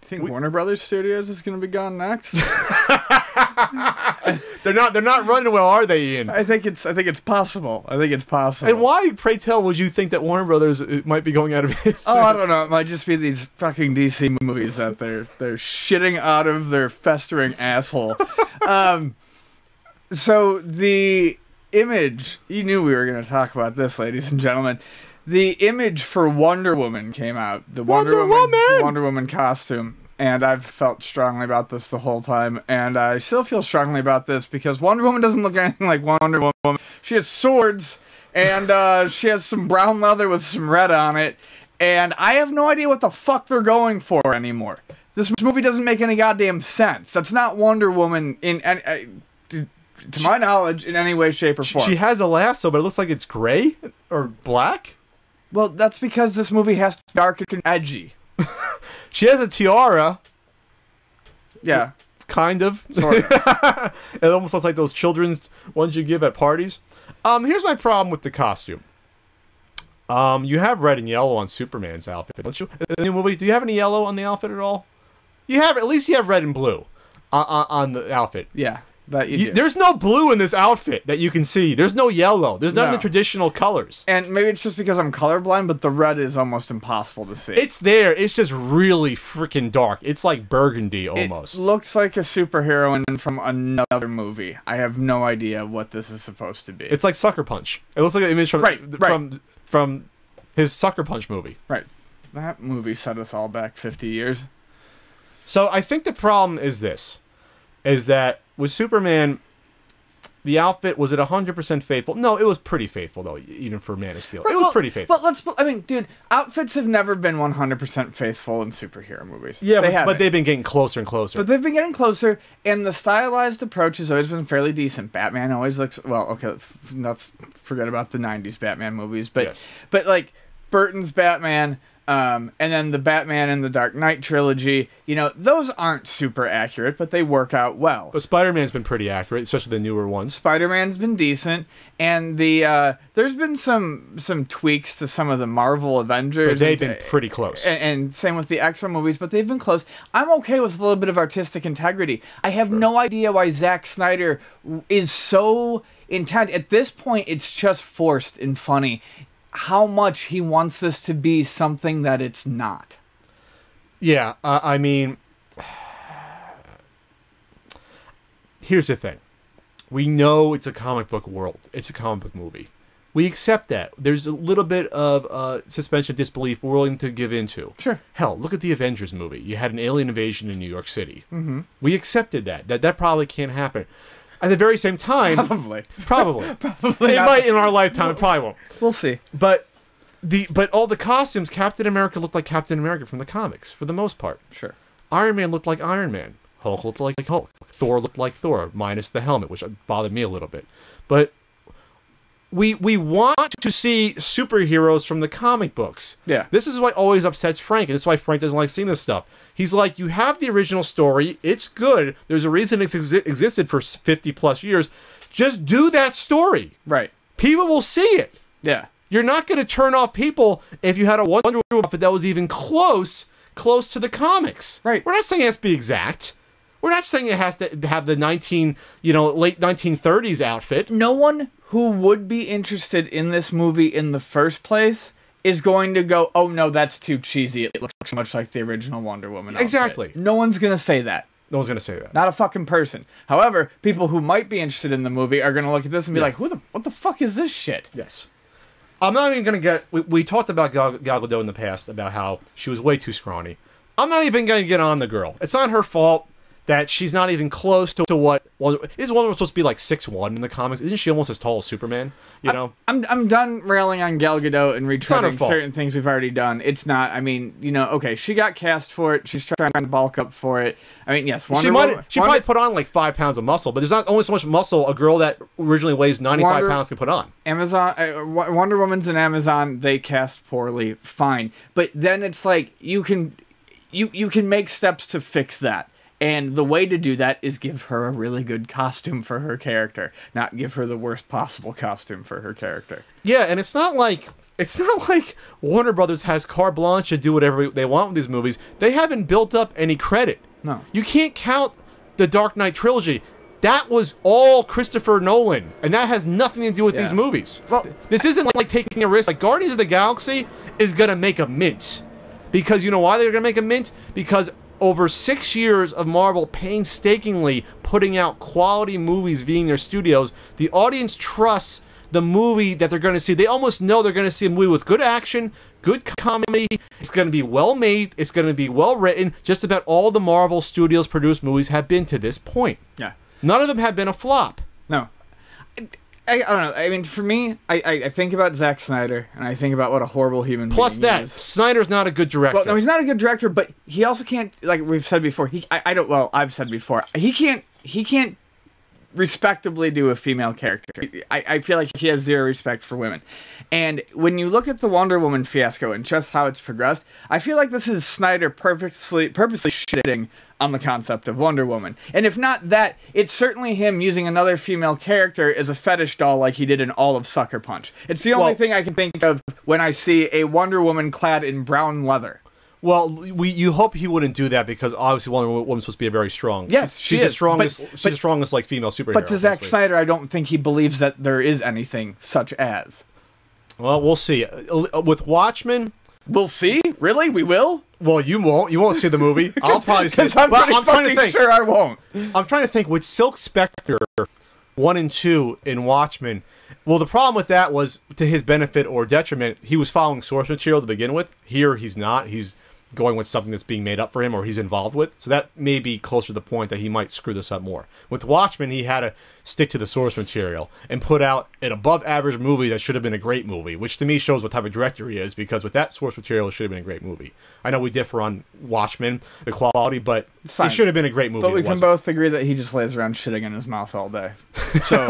think Warner Brothers Studios is going to be gone next? They're not running well, are they, Ian? I think it's possible. I think it's possible. And why, pray tell, would you think that Warner Brothers might be going out of business? Oh, I don't know. It might just be these fucking DC movies that they're shitting out of their festering asshole. So the image, you knew we were going to talk about this, ladies and gentlemen. The image for Wonder Woman came out. The Wonder Woman costume. And I've felt strongly about this the whole time. And I still feel strongly about this because Wonder Woman doesn't look anything like Wonder Woman. She has swords and she has some brown leather with some red on it. And I have no idea what the fuck they're going for anymore. This movie doesn't make any goddamn sense. That's not Wonder Woman to my knowledge, in any way, shape, or form. She has a lasso, but it looks like it's gray or black. Well, that's because this movie has to be dark and edgy. She has a tiara. Yeah. Kind of. Sort of. It almost looks like those children's ones you give at parties. Here's my problem with the costume. You have red and yellow on Superman's outfit, don't you? In the movie, do you have any yellow on the outfit at all? At least you have red and blue on the outfit. Yeah. That you do. There's no blue in this outfit that you can see. There's no yellow. There's none of the traditional colors. And maybe it's just because I'm colorblind, but the red is almost impossible to see. It's there. It's just really freaking dark. It's like burgundy almost. It looks like a superheroine from another movie. I have no idea what this is supposed to be. It's like Sucker Punch. It looks like an image from his Sucker Punch movie. Right. That movie set us all back 50 years. So I think the problem is this. Is that with Superman, the outfit, was it 100% faithful? No, it was pretty faithful, though, even for Man of Steel. It was pretty faithful. But dude, outfits have never been 100% faithful in superhero movies. Yeah, but they've been getting closer and closer. But they've been getting closer, and the stylized approach has always been fairly decent. Batman always looks, well, okay, let's forget about the 90s Batman movies, but like, Burton's Batman... and then the Batman and the Dark Knight trilogy, those aren't super accurate, but they work out well. But Spider-Man's been pretty accurate, especially the newer ones. Spider-Man's been decent, and there's been some tweaks to some of the Marvel Avengers. But they've been pretty close. And same with the X-Men movies, but they've been close. I'm okay with a little bit of artistic integrity. I have no idea why Zack Snyder is so intent. At this point, it's just forced and funny. How much he wants this to be something that it's not. Yeah, I mean, here's the thing. We know it's a comic book world. It's a comic book movie. We accept that. There's a little bit of suspension of disbelief we're willing to give into. Sure. Hell, look at the Avengers movie. You had an alien invasion in New York City. Mm-hmm. We accepted that. That probably can't happen. At the very same time... Probably. It might in our lifetime. It probably won't. We'll see. But all the costumes, Captain America looked like Captain America from the comics, for the most part. Sure. Iron Man looked like Iron Man. Hulk looked like Hulk. Thor looked like Thor, minus the helmet, which bothered me a little bit. But we want to see superheroes from the comic books. Yeah. This is what always upsets Frank, and this is why Frank doesn't like seeing this stuff. He's like, you have the original story. It's good. There's a reason it's existed for 50 plus years. Just do that story. Right. People will see it. Yeah. You're not going to turn off people if you had a Wonder Woman outfit that was even close to the comics. Right. We're not saying it has to be exact. We're not saying it has to have the late 1930s outfit. No one who would be interested in this movie in the first place is going to go, oh no, that's too cheesy. It looks much like the original Wonder Woman outfit. Exactly. No one's going to say that. No one's going to say that. Not a fucking person. However, people who might be interested in the movie are going to look at this and be like, what the fuck is this shit? Yes. I'm not even going to get... We talked about Gal Gadot in the past, about how she was way too scrawny. I'm not even going to get on the girl. It's not her fault that she's not even close to what... Is Wonder Woman supposed to be like 6'1" in the comics? Isn't she almost as tall as Superman? I'm done railing on Gal Gadot and retreading certain things we've already done. It's not... I mean, okay, she got cast for it. She's trying to bulk up for it. I mean, yes, She probably put on like 5 pounds of muscle, but there's not only so much muscle a girl that originally weighs 95 pounds can put on. Wonder Woman's an Amazon. They cast poorly. Fine. But then it's like, you can make steps to fix that. And the way to do that is give her a really good costume for her character, not give her the worst possible costume for her character. Yeah, and it's not like Warner Brothers has carte blanche to do whatever they want with these movies. They haven't built up any credit. No. You can't count the Dark Knight trilogy. That was all Christopher Nolan, and that has nothing to do with these movies. Well, this isn't like taking a risk. Like Guardians of the Galaxy is going to make a mint. Because you know why they're going to make a mint? Because over 6 years of Marvel painstakingly putting out quality movies via their studios, the audience trusts the movie that they're going to see. They almost know they're going to see a movie with good action, good comedy. It's going to be well made. It's going to be well written. Just about all the Marvel Studios produced movies have been to this point. Yeah. None of them have been a flop. No. I don't know. I mean, for me, I think about Zack Snyder, and I think about what a horrible human being Plus that, is. Snyder's not a good director. Well, no, he's not a good director, but he also can't, like we've said before, I've said before, he can't respectably do a female character. I feel like he has zero respect for women. And when you look at the Wonder Woman fiasco and just how it's progressed, I feel like this is Snyder purposely shitting on the concept of Wonder Woman. And if not that, it's certainly him using another female character as a fetish doll like he did in all of Sucker Punch. It's the only thing I can think of when I see a Wonder Woman clad in brown leather. Well, you hope he wouldn't do that because obviously Wonder Woman's supposed to be a very strong. Yes, she's the strongest. She's the strongest like female superhero. But to Zack Snyder, I don't think he believes that there is anything such as. Well, we'll see. With Watchmen, we'll see. Really, we will. Well, you won't. You won't see the movie. I'll probably see it. I'm trying to think. Sure, I won't. I'm trying to think. With Silk Spectre 1 and 2 in Watchmen. Well, the problem with that was, to his benefit or detriment, he was following source material to begin with. Here, he's not. He's going with something that's being made up for him or he's involved with. So that may be closer to the point that he might screw this up more. With Watchmen, he had to stick to the source material and put out an above-average movie that should have been a great movie, which to me shows what type of director he is, because with that source material, it should have been a great movie. I know we differ on Watchmen, the quality, but it should have been a great movie. But we can both agree that he just lays around shitting in his mouth all day. So...